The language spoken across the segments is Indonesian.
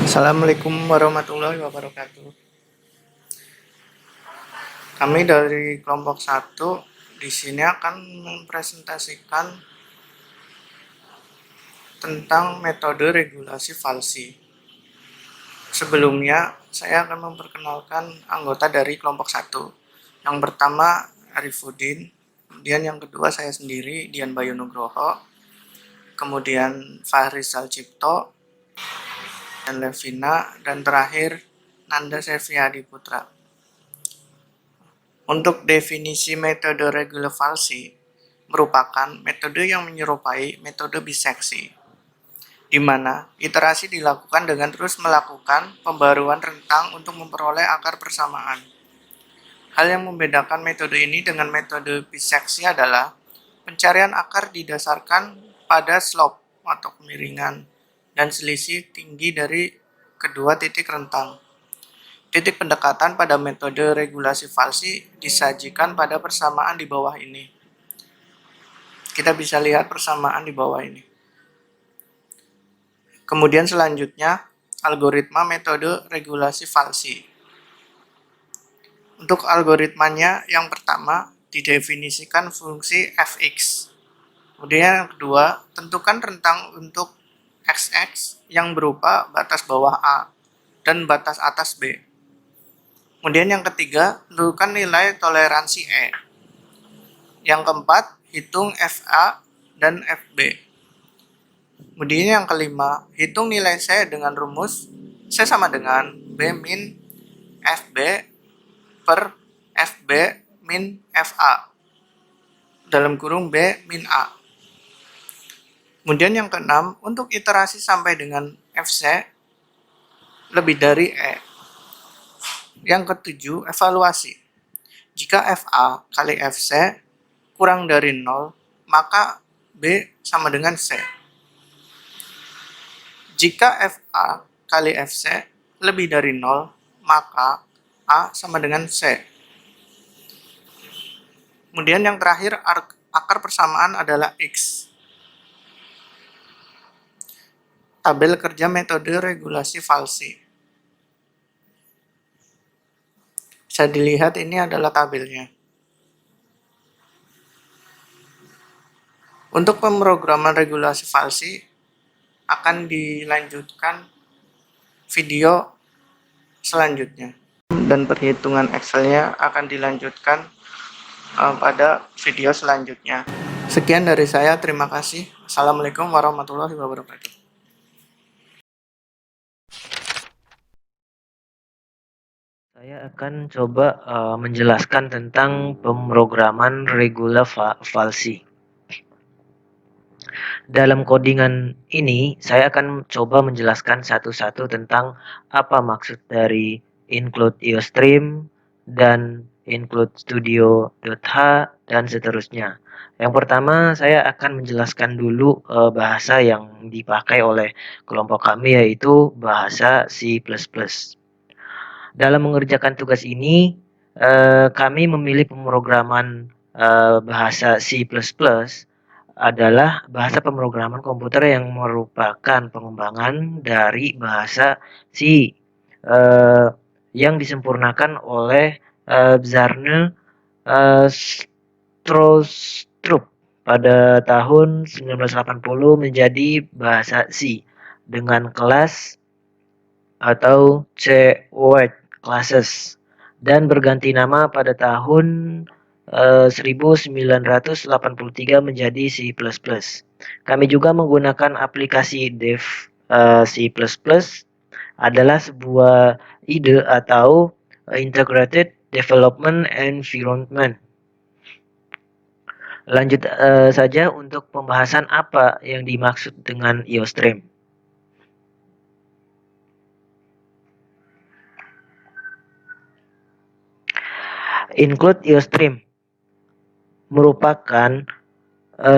Assalamualaikum warahmatullahi wabarakatuh. Kami dari kelompok 1 di sini akan mempresentasikan tentang metode regulasi falsi. Sebelumnya, saya akan memperkenalkan anggota dari kelompok 1. Yang pertama, Arifudin. Kemudian yang kedua, saya sendiri, Dian Bayu Nugroho. Kemudian Fahri Salcipto, dan Levina, dan terakhir Nanda Sevriadi Putra. Untuk definisi metode regulasi falsi merupakan metode yang menyerupai metode biseksi, di mana iterasi dilakukan dengan terus melakukan pembaruan rentang untuk memperoleh akar persamaan. Hal yang membedakan metode ini dengan metode biseksi adalah pencarian akar didasarkan pada slope atau kemiringan dan selisih tinggi dari kedua titik rentang. Titik pendekatan pada metode regulasi falsi disajikan pada persamaan di bawah ini. Kita bisa lihat persamaan di bawah ini. Kemudian selanjutnya, algoritma metode regulasi falsi. Untuk algoritmanya, yang pertama didefinisikan fungsi fx. Kemudian yang kedua, tentukan rentang untuk xx yang berupa batas bawah A dan batas atas B. Kemudian yang ketiga, tentukan nilai toleransi E. Yang keempat, hitung FA dan FB. Kemudian yang kelima, hitung nilai C dengan rumus C sama dengan B min FB per FB min FA dalam kurung B min A. Kemudian yang keenam, untuk iterasi sampai dengan FC lebih dari E. Yang ketujuh, evaluasi. Jika FA kali FC kurang dari 0, maka B sama dengan C. Jika FA kali FC lebih dari 0, maka A sama dengan C. Kemudian yang terakhir, akar persamaan adalah X. Tabel kerja metode regulasi falsi. Bisa dilihat ini adalah tabelnya. Untuk pemrograman regulasi falsi akan dilanjutkan video selanjutnya. Dan perhitungan Excel-nya akan dilanjutkan pada video selanjutnya. Sekian dari saya, terima kasih. Assalamualaikum warahmatullahi wabarakatuh. Saya akan coba menjelaskan tentang pemrograman regulasi falsi. Dalam codingan ini, saya akan coba menjelaskan satu-satu tentang apa maksud dari include iostream dan include studio.h dan seterusnya. Yang pertama, saya akan menjelaskan dulu bahasa yang dipakai oleh kelompok kami, yaitu bahasa C++. Dalam mengerjakan tugas ini, kami memilih pemrograman bahasa C++ adalah bahasa pemrograman komputer yang merupakan pengembangan dari bahasa C yang disempurnakan oleh Bjarne Stroustrup pada tahun 1980 menjadi bahasa C dengan kelas atau C-word classes dan berganti nama pada tahun 1983 menjadi C++. Kami juga menggunakan aplikasi dev C++ adalah sebuah ide atau integrated development environment. Lanjut saja untuk pembahasan apa yang dimaksud dengan iostream. Include iostream merupakan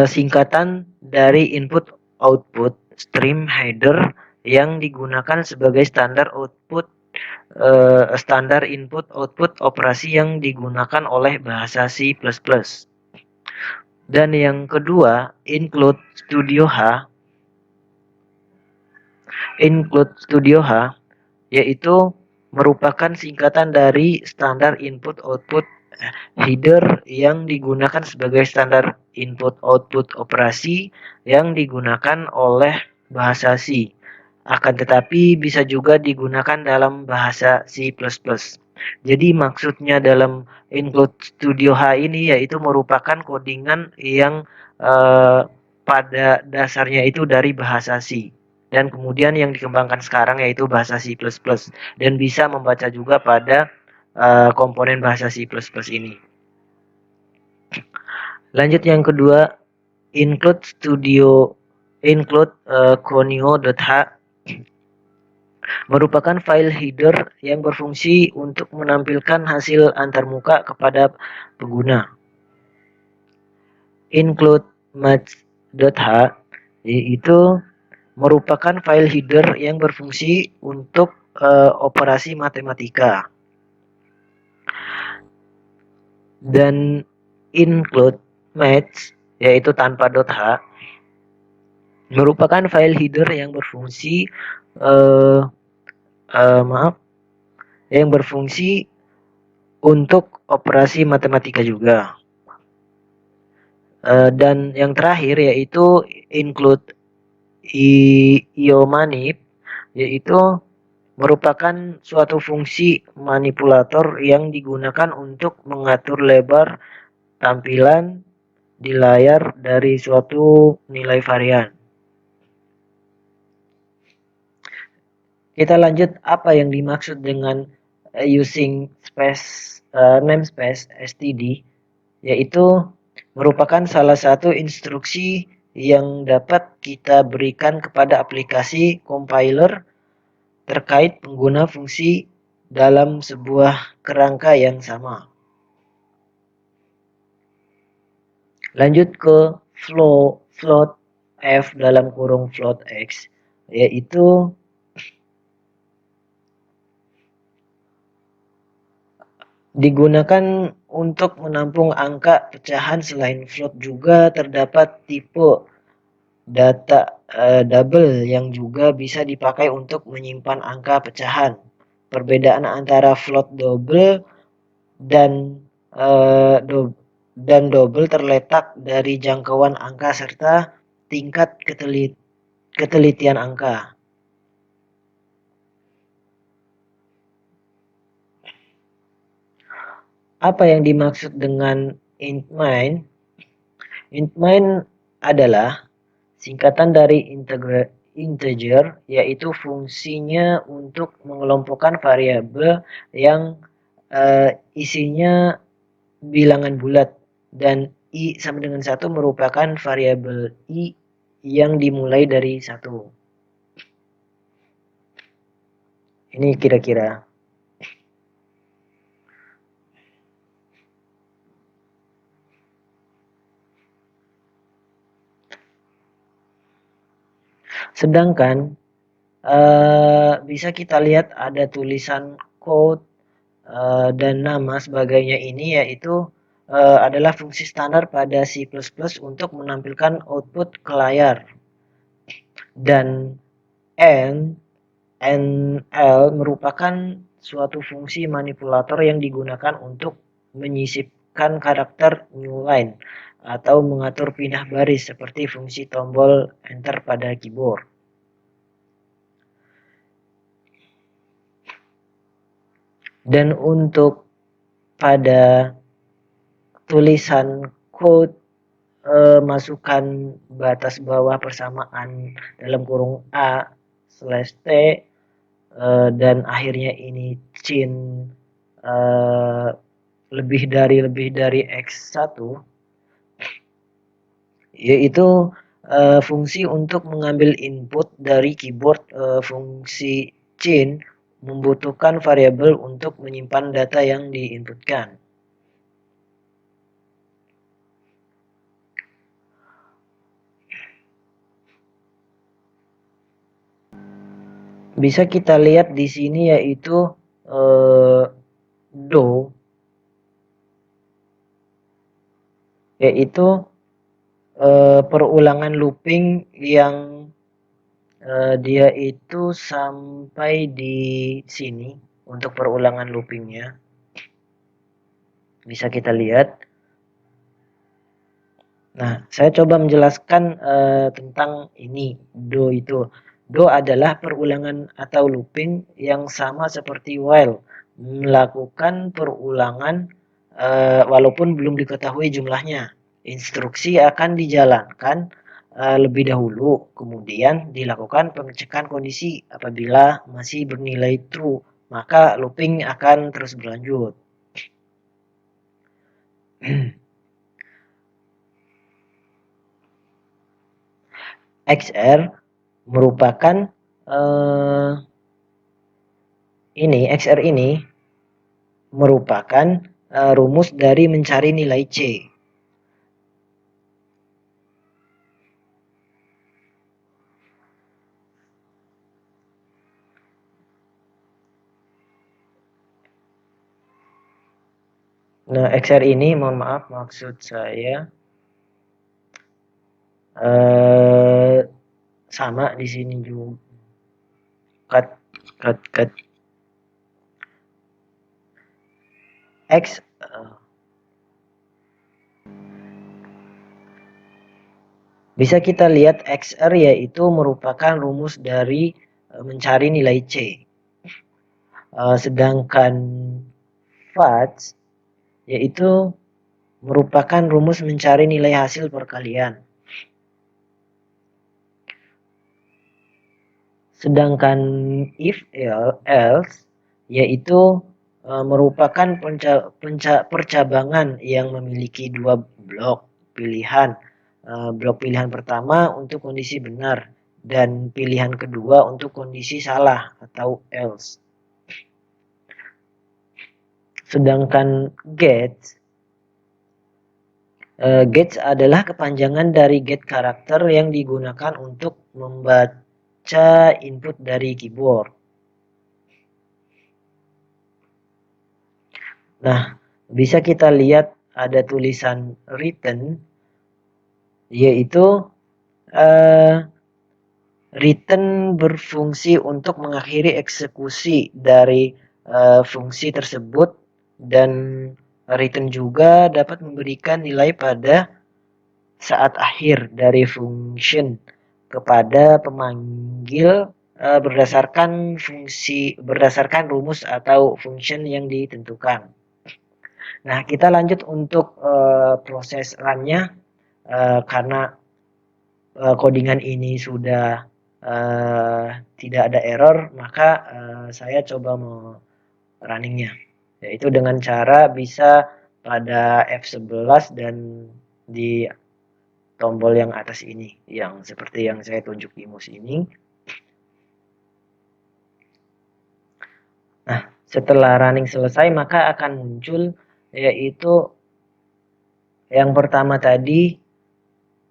singkatan dari input-output stream header yang digunakan sebagai standar input-output operasi yang digunakan oleh bahasa C++. Dan yang kedua, include studio H Include Studio H yaitu merupakan singkatan dari standar input output header yang digunakan sebagai standar input output operasi yang digunakan oleh bahasa C. Akan tetapi bisa juga digunakan dalam bahasa C++. Jadi maksudnya dalam include Studio H ini yaitu merupakan codingan yang pada dasarnya itu dari bahasa C. Dan kemudian yang dikembangkan sekarang yaitu bahasa C++ dan bisa membaca juga pada komponen bahasa C++ ini. Lanjut yang kedua, include conio.h merupakan file header yang berfungsi untuk menampilkan hasil antarmuka kepada pengguna. Include math.h itu merupakan file header yang berfungsi untuk operasi matematika. Dan include maths yaitu tanpa .h merupakan file header yang berfungsi yang berfungsi untuk operasi matematika juga. Dan yang terakhir yaitu include iomanip yaitu merupakan suatu fungsi manipulator yang digunakan untuk mengatur lebar tampilan di layar dari suatu nilai varian. Kita lanjut apa yang dimaksud dengan using namespace std, yaitu merupakan salah satu instruksi yang dapat kita berikan kepada aplikasi compiler terkait pengguna fungsi dalam sebuah kerangka yang sama. Lanjut ke float f dalam kurung float x, yaitu digunakan untuk menampung angka pecahan. Selain float juga terdapat tipe data double yang juga bisa dipakai untuk menyimpan angka pecahan. Perbedaan antara float double dan double terletak dari jangkauan angka serta tingkat ketelitian angka. Apa yang dimaksud dengan int main? Int main adalah singkatan dari integer, yaitu fungsinya untuk mengelompokkan variabel yang isinya bilangan bulat, dan i sama dengan 1 merupakan variabel i yang dimulai dari 1. Ini kira-kira. Sedangkan bisa kita lihat ada tulisan code dan nama sebagainya ini, yaitu adalah fungsi standar pada C++ untuk menampilkan output ke layar. Dan NL merupakan suatu fungsi manipulator yang digunakan untuk menyisipkan karakter new line atau mengatur pindah baris seperti fungsi tombol enter pada keyboard. Dan untuk pada tulisan code masukkan batas bawah persamaan dalam kurung A/T dan akhirnya ini cin lebih dari X1, yaitu fungsi untuk mengambil input dari keyboard. Fungsi cin membutuhkan variabel untuk menyimpan data yang diinputkan. Bisa kita lihat di sini yaitu do, yaitu perulangan looping yang dia itu sampai di sini untuk perulangan loopingnya. Bisa kita lihat. Nah, saya coba menjelaskan tentang ini, do itu. Do adalah perulangan atau looping yang sama seperti while, melakukan perulangan walaupun belum diketahui jumlahnya. Instruksi akan dijalankan lebih dahulu, kemudian dilakukan pengecekan kondisi. Apabila masih bernilai true, maka looping akan terus berlanjut. XR merupakan XR ini merupakan rumus dari mencari nilai C. Nah, XR ini, mohon maaf, maksud saya sama di sini juga. Cut. X bisa kita lihat XR yaitu merupakan rumus dari mencari nilai C. Sedangkan FATS yaitu merupakan rumus mencari nilai hasil perkalian. Sedangkan if else yaitu merupakan percabangan yang memiliki dua blok pilihan. Blok pilihan pertama untuk kondisi benar dan pilihan kedua untuk kondisi salah atau else. Sedangkan gets adalah kepanjangan dari get karakter yang digunakan untuk membaca input dari keyboard. Nah, bisa kita lihat ada tulisan written, yaitu written berfungsi untuk mengakhiri eksekusi dari fungsi tersebut, dan written juga dapat memberikan nilai pada saat akhir dari function kepada pemanggil berdasarkan rumus atau function yang ditentukan. Nah, kita lanjut untuk proses run-nya karena codingan ini sudah tidak ada error, maka saya coba runningnya, yaitu dengan cara bisa pada F11 dan di tombol yang atas ini, yang seperti yang saya tunjuk di mouse ini. Nah, setelah running selesai maka akan muncul yaitu yang pertama tadi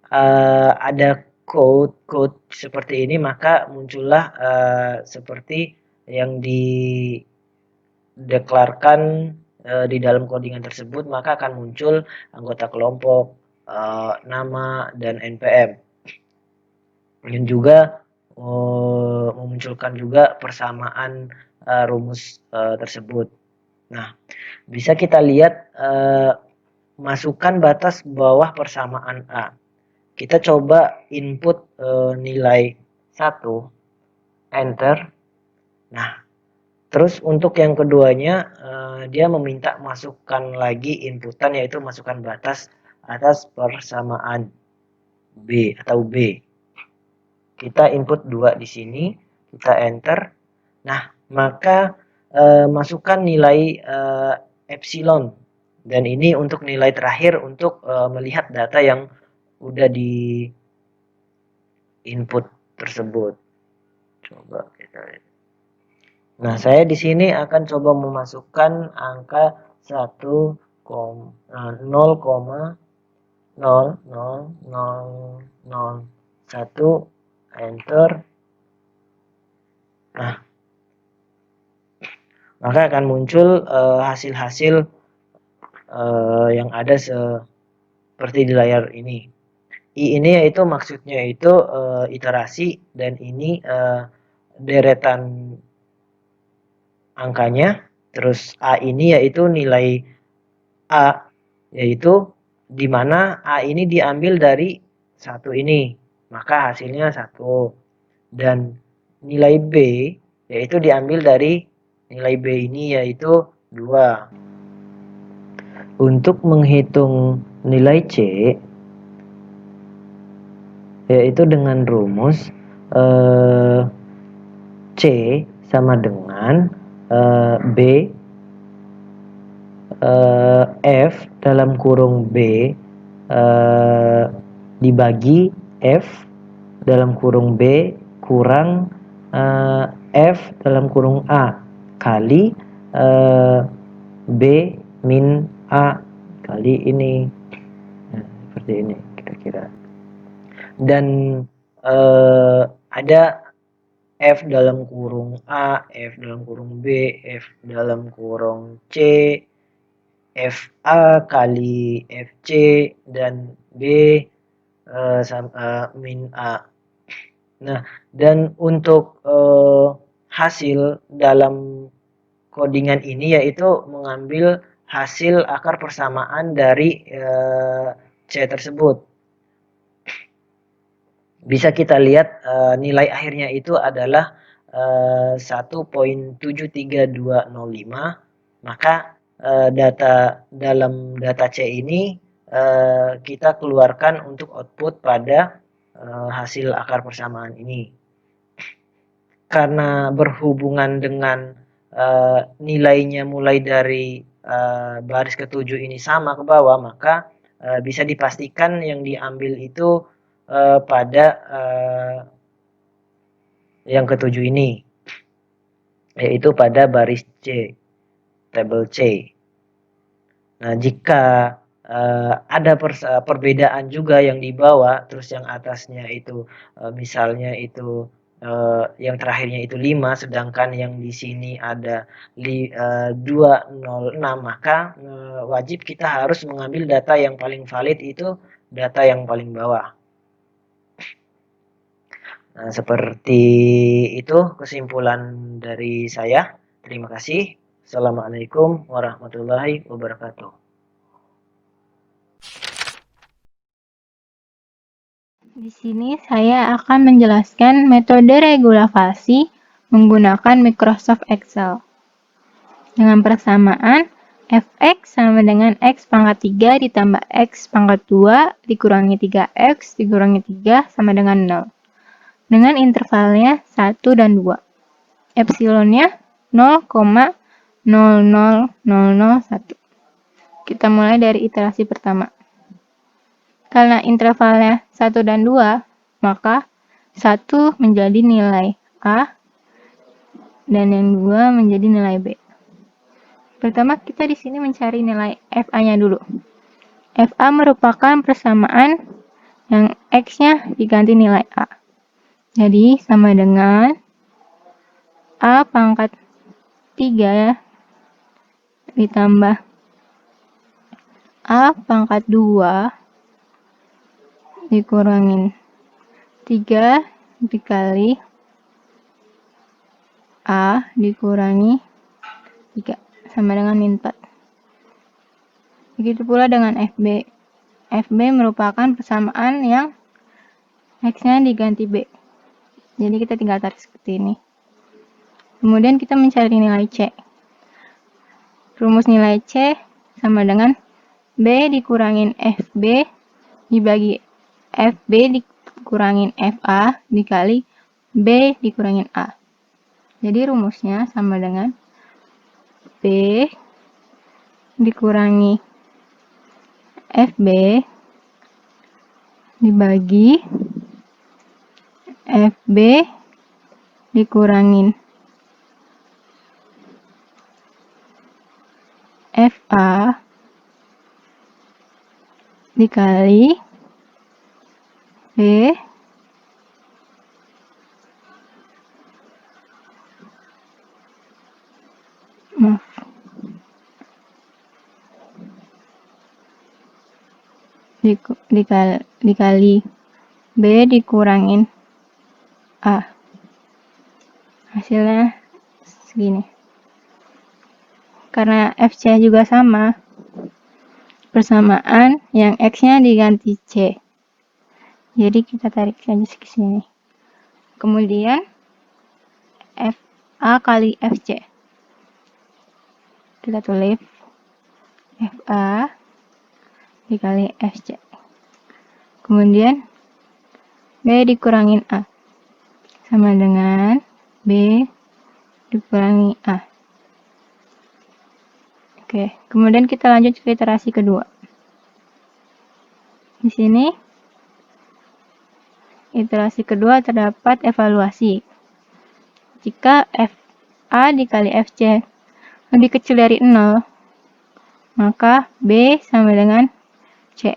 ada code seperti ini, maka muncullah seperti yang dideklarkan di dalam codingan tersebut, maka akan muncul anggota kelompok, nama, dan NPM. Dan juga memunculkan juga persamaan rumus tersebut. Nah, bisa kita lihat masukkan batas bawah persamaan A. Kita coba input nilai 1, enter. Nah, terus untuk yang keduanya dia meminta masukkan lagi inputan, yaitu masukkan batas atas persamaan B atau B. Kita input 2 di sini, kita enter. Nah, maka masukkan nilai epsilon, dan ini untuk nilai terakhir untuk melihat data yang udah di input tersebut. Coba kita lihat. Nah, saya di sini akan coba memasukkan angka 0,00001, enter. Nah, maka akan muncul hasil-hasil yang ada seperti di layar ini. I ini yaitu maksudnya itu iterasi, dan ini deretan angkanya. Terus A ini yaitu nilai A, yaitu di mana A ini diambil dari 1 ini, maka hasilnya 1. Dan nilai B yaitu diambil dari nilai B ini yaitu 2. Untuk menghitung nilai C yaitu dengan rumus C sama dengan B F dalam kurung B dibagi F dalam kurung B kurang F dalam kurung A kali B min A kali ini. Nah, seperti ini kira-kira. Dan ada F dalam kurung A, F dalam kurung B, F dalam kurung C, FA kali FC, dan B sama min A. Nah, dan untuk hasil dalam codingan ini yaitu mengambil hasil akar persamaan dari C tersebut. Bisa kita lihat nilai akhirnya itu adalah 1.73205, maka data dalam data C ini kita keluarkan untuk output pada hasil akar persamaan ini. Karena berhubungan dengan nilainya mulai dari baris ketujuh ini sama ke bawah, maka bisa dipastikan yang diambil itu pada yang ketujuh ini, yaitu pada baris C, tabel C. Nah, jika ada perbedaan juga yang di bawah, terus yang atasnya itu misalnya itu yang terakhirnya itu 5, sedangkan yang di sini ada 206, maka wajib kita harus mengambil data yang paling valid, itu data yang paling bawah. Nah, seperti itu kesimpulan dari saya. Terima kasih. Assalamualaikum warahmatullahi wabarakatuh. Di sini saya akan menjelaskan metode regulasi menggunakan Microsoft Excel. Dengan persamaan fx sama dengan x pangkat 3 ditambah x pangkat 2 dikurangi 3x dikurangi 3 sama dengan 0. Dengan intervalnya 1 dan 2. Epsilonnya 0,00001. Kita mulai dari iterasi pertama. Karena intervalnya 1 dan 2, maka 1 menjadi nilai A dan yang 2 menjadi nilai B. Pertama kita di sini mencari nilai FA-nya dulu. FA merupakan persamaan yang X-nya diganti nilai A. Jadi sama dengan A pangkat 3 ditambah A pangkat 2 dikurangin 3 dikali A dikurangi 3 sama dengan min 4. Begitu pula dengan FB. FB merupakan persamaan yang X-nya diganti B. Jadi kita tinggal tarik seperti ini. Kemudian kita mencari nilai C. Rumus nilai C sama dengan B dikurangin FB dibagi FB dikurangin FA dikali B dikurangin A. Jadi rumusnya sama dengan B dikurangi FB dibagi FB dikurangin FA dikali B dikali B dikurangin A. Hasilnya segini. Karena FC juga sama, persamaan yang X-nya diganti C. Jadi kita tarik saja ke sini. Kemudian FA kali FC. Kita tulis FA dikali FC. Kemudian B dikurangin A. Sama dengan B dikurangi A. Oke, kemudian kita lanjut ke iterasi kedua. Di sini iterasi kedua terdapat evaluasi. Jika FA dikali FC lebih kecil dari 0, maka B sama dengan C.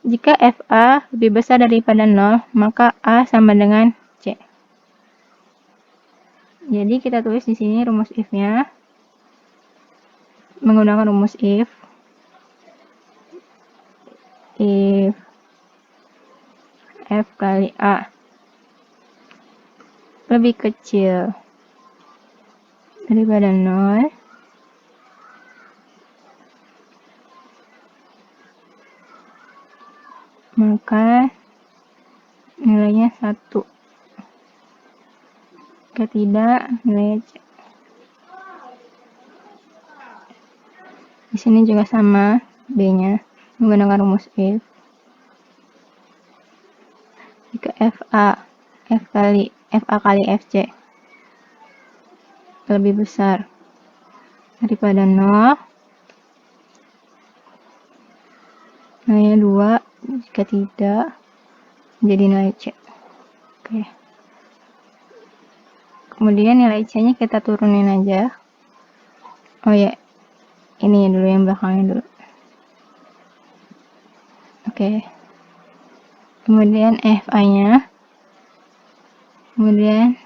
Jika FA lebih besar daripada 0, maka A sama dengan C. Jadi kita tulis di sini rumus if-nya menggunakan rumus if F kali A lebih kecil daripada 0, maka nilainya 1. Jika tidak, nilainya C. Di sini juga sama B-nya menggunakan rumus if. Jika FA kali FC lebih besar daripada 0, nilainya 2. Jika tidak, jadi nilai C. Oke. Kemudian nilai C-nya kita turunin aja. Oh ya, ini dulu yang belakangnya dulu. Oke. Kemudian FA-nya. Kemudian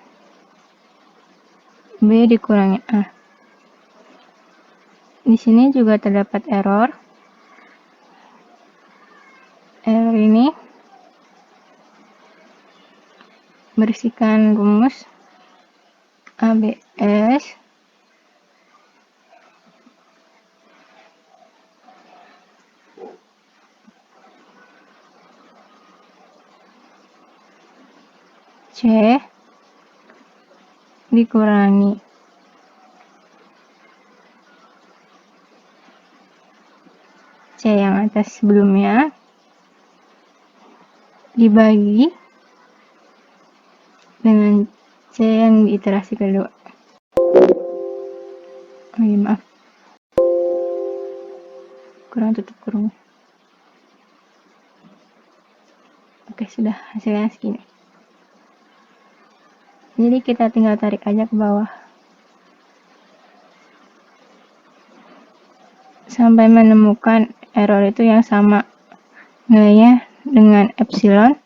B dikurangi A. Di sini juga terdapat error. Error ini bersihkan rumus ABS C dikurangi C yang atas sebelumnya dibagi dengan C yang di iterasi kedua. Oh iya, maaf, kurang tutup kurung. Oke, sudah, hasilnya segini. Jadi kita tinggal tarik aja ke bawah sampai menemukan error itu yang sama nilainya dengan epsilon,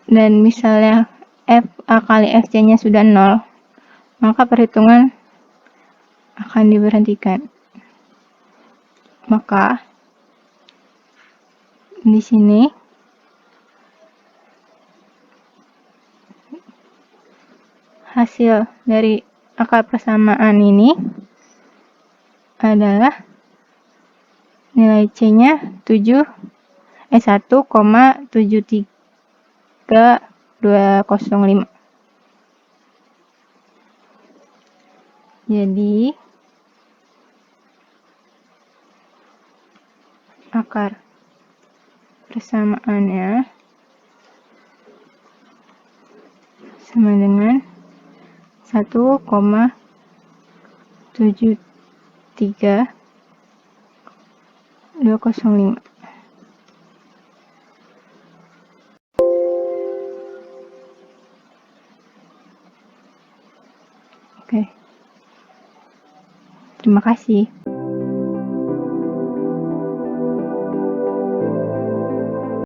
dan misalnya FA kali FC-nya sudah 0, maka perhitungan akan diberhentikan. Maka di sini hasil dari akar persamaan ini adalah nilai C-nya 1,73205. Jadi akar persamaannya sama dengan 1,73205. Oke. Terima kasih.